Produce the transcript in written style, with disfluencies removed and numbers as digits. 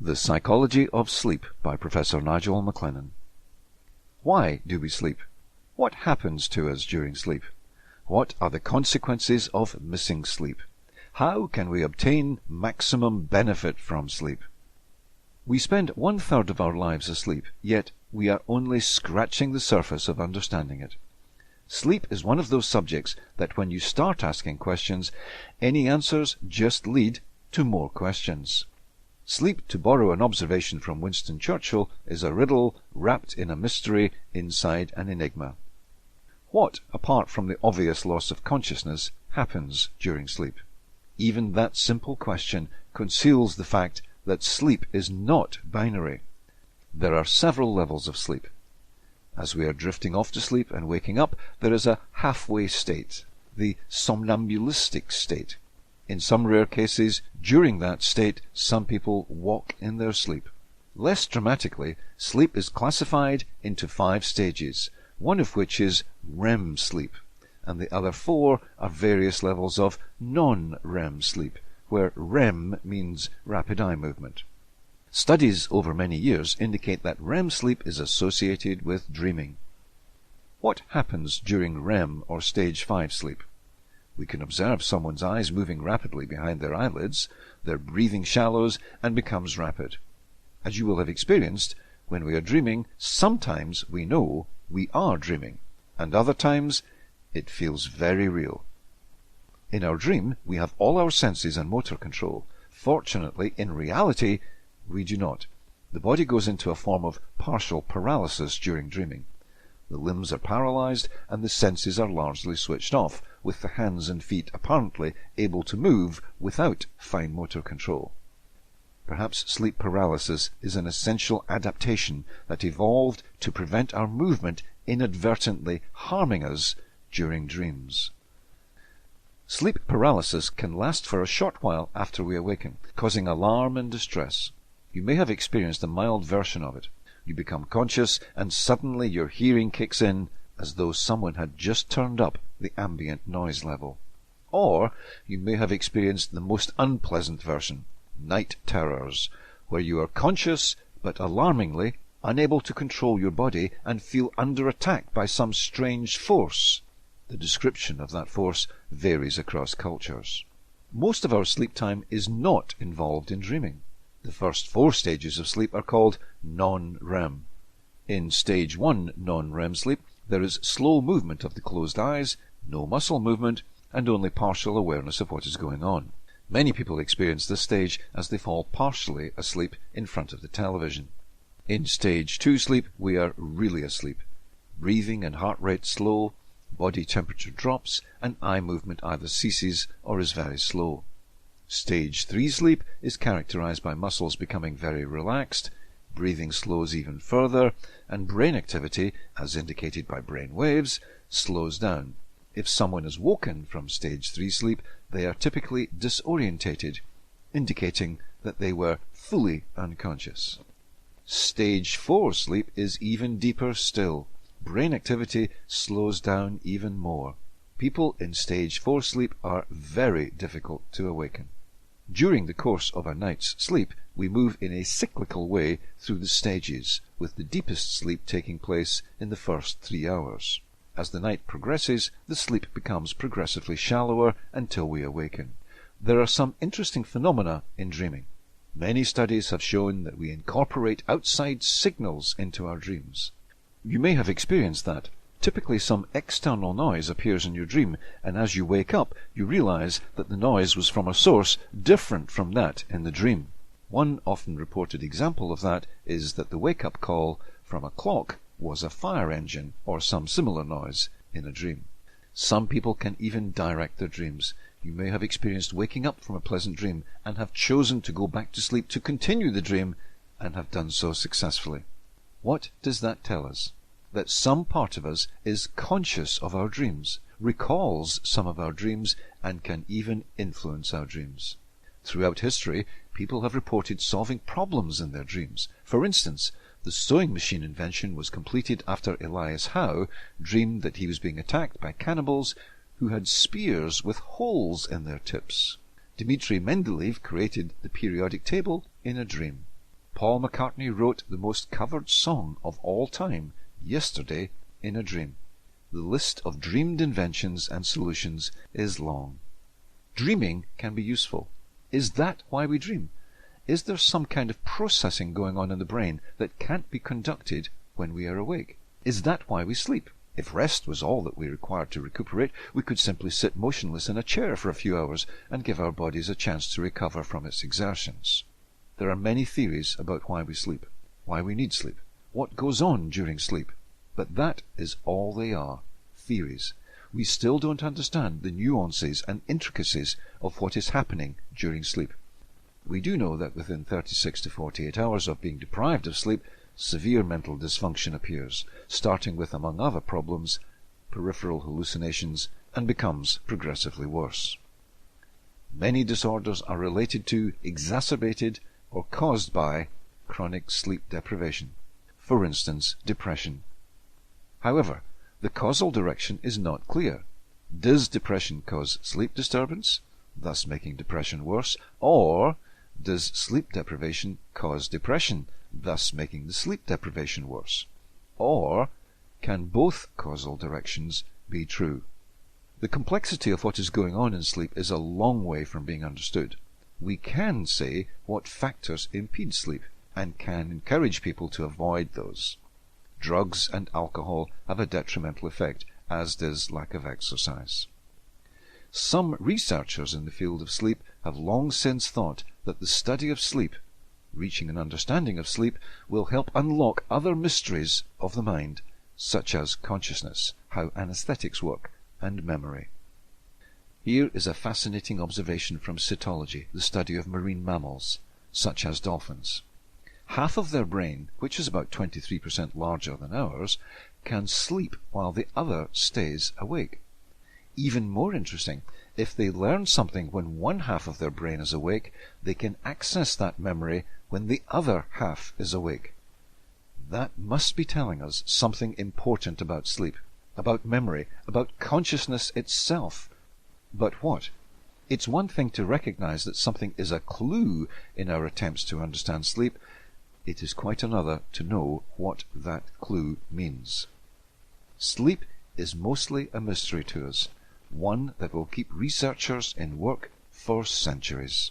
The Psychology of Sleep by Professor Nigel MacLennan. Why do we sleep? What happens to us during sleep? What are the consequences of missing sleep? How can we obtain maximum benefit from sleep? We spend 1/3 of our lives asleep, yet we are only scratching the surface of understanding it. Sleep is one of those subjects that when you start asking questions, any answers just lead to more questions. Sleep, to borrow an observation from Winston Churchill, is a riddle wrapped in a mystery inside an enigma. What, apart from the obvious loss of consciousness, happens during sleep? Even that simple question conceals the fact that sleep is not binary. There are several levels of sleep. As we are drifting off to sleep and waking up, there is a halfway state, the somnambulistic state. In some rare cases, during that state, some people walk in their sleep. Less dramatically, sleep is classified into 5 stages, one of which is REM sleep, and the other 4 are various levels of non-REM sleep, where REM means rapid eye movement. Studies over many years indicate that REM sleep is associated with dreaming. What happens during REM or stage 5 sleep? We can observe someone's eyes moving rapidly behind their eyelids, their breathing shallows and becomes rapid. As you will have experienced, when we are dreaming, sometimes we know we are dreaming, and other times it feels very real. In our dream, we have all our senses and motor control. Fortunately, in reality, we do not. The body goes into a form of partial paralysis during dreaming. The limbs are paralyzed and the senses are largely switched off, with the hands and feet apparently able to move without fine motor control. Perhaps sleep paralysis is an essential adaptation that evolved to prevent our movement inadvertently harming us during dreams. Sleep paralysis can last for a short while after we awaken, causing alarm and distress. You may have experienced a mild version of it. You become conscious and suddenly your hearing kicks in as though someone had just turned up the ambient noise level. Or you may have experienced the most unpleasant version, night terrors, where you are conscious but alarmingly unable to control your body and feel under attack by some strange force. The description of that force varies across cultures. Most of our sleep time is not involved in dreaming. The first 4 stages of sleep are called non-REM. In stage 1 non-REM sleep, there is slow movement of the closed eyes, no muscle movement, and only partial awareness of what is going on. Many people experience this stage as they fall partially asleep in front of the television. In stage 2 sleep, we are really asleep. Breathing and heart rate slow, body temperature drops, and eye movement either ceases or is very slow. Stage 3 sleep is characterized by muscles becoming very relaxed, breathing slows even further, and brain activity, as indicated by brain waves, slows down. If someone is woken from stage 3 sleep, they are typically disorientated, indicating that they were fully unconscious. Stage 4 sleep is even deeper still. Brain activity slows down even more. People in stage 4 sleep are very difficult to awaken. During the course of a night's sleep, we move in a cyclical way through the stages, with the deepest sleep taking place in the first 3 hours. As the night progresses, the sleep becomes progressively shallower until we awaken. There are some interesting phenomena in dreaming. Many studies have shown that we incorporate outside signals into our dreams. You may have experienced that. Typically some external noise appears in your dream, and as you wake up, you realize that the noise was from a source different from that in the dream. One often reported example of that is that the wake-up call from a clock was a fire engine or some similar noise in a dream. Some people can even direct their dreams. You may have experienced waking up from a pleasant dream and have chosen to go back to sleep to continue the dream and have done so successfully. What does that tell us? That some part of us is conscious of our dreams, recalls some of our dreams, and can even influence our dreams. Throughout history, people have reported solving problems in their dreams. For instance, the sewing machine invention was completed after Elias Howe dreamed that he was being attacked by cannibals who had spears with holes in their tips. Dmitri Mendeleev created the periodic table in a dream. Paul McCartney wrote the most covered song of all time, Yesterday in a Dream. The list of dreamed inventions and solutions is long. Dreaming can be useful. Is that why we dream? Is there some kind of processing going on in the brain that can't be conducted when we are awake? Is that why we sleep? If rest was all that we required to recuperate, we could simply sit motionless in a chair for a few hours and give our bodies a chance to recover from its exertions. There are many theories about why we sleep, why we need sleep, what goes on during sleep, but that is all they are, theories. We still don't understand the nuances and intricacies of what is happening during sleep. We do know that within 36 to 48 hours of being deprived of sleep, severe mental dysfunction appears, starting with, among other problems, peripheral hallucinations, and becomes progressively worse. Many disorders are related to, exacerbated, or caused by chronic sleep deprivation. For instance, depression. However, the causal direction is not clear. Does depression cause sleep disturbance, thus making depression worse, or does sleep deprivation cause depression, thus making the sleep deprivation worse? Or can both causal directions be true? The complexity of what is going on in sleep is a long way from being understood. We can say what factors impede sleep and can encourage people to avoid those. Drugs and alcohol have a detrimental effect, as does lack of exercise. Some researchers in the field of sleep have long since thought that the study of sleep, reaching an understanding of sleep, will help unlock other mysteries of the mind, such as consciousness, how anesthetics work, and memory. Here is a fascinating observation from cytology, the study of marine mammals, such as dolphins. Half of their brain, which is about 23% larger than ours, can sleep while the other stays awake. Even more interesting, if they learn something when one half of their brain is awake, they can access that memory when the other half is awake. That must be telling us something important about sleep, about memory, about consciousness itself. But what? It's one thing to recognize that something is a clue in our attempts to understand sleep. It is quite another to know what that clue means. Sleep is mostly a mystery to us, one that will keep researchers in work for centuries.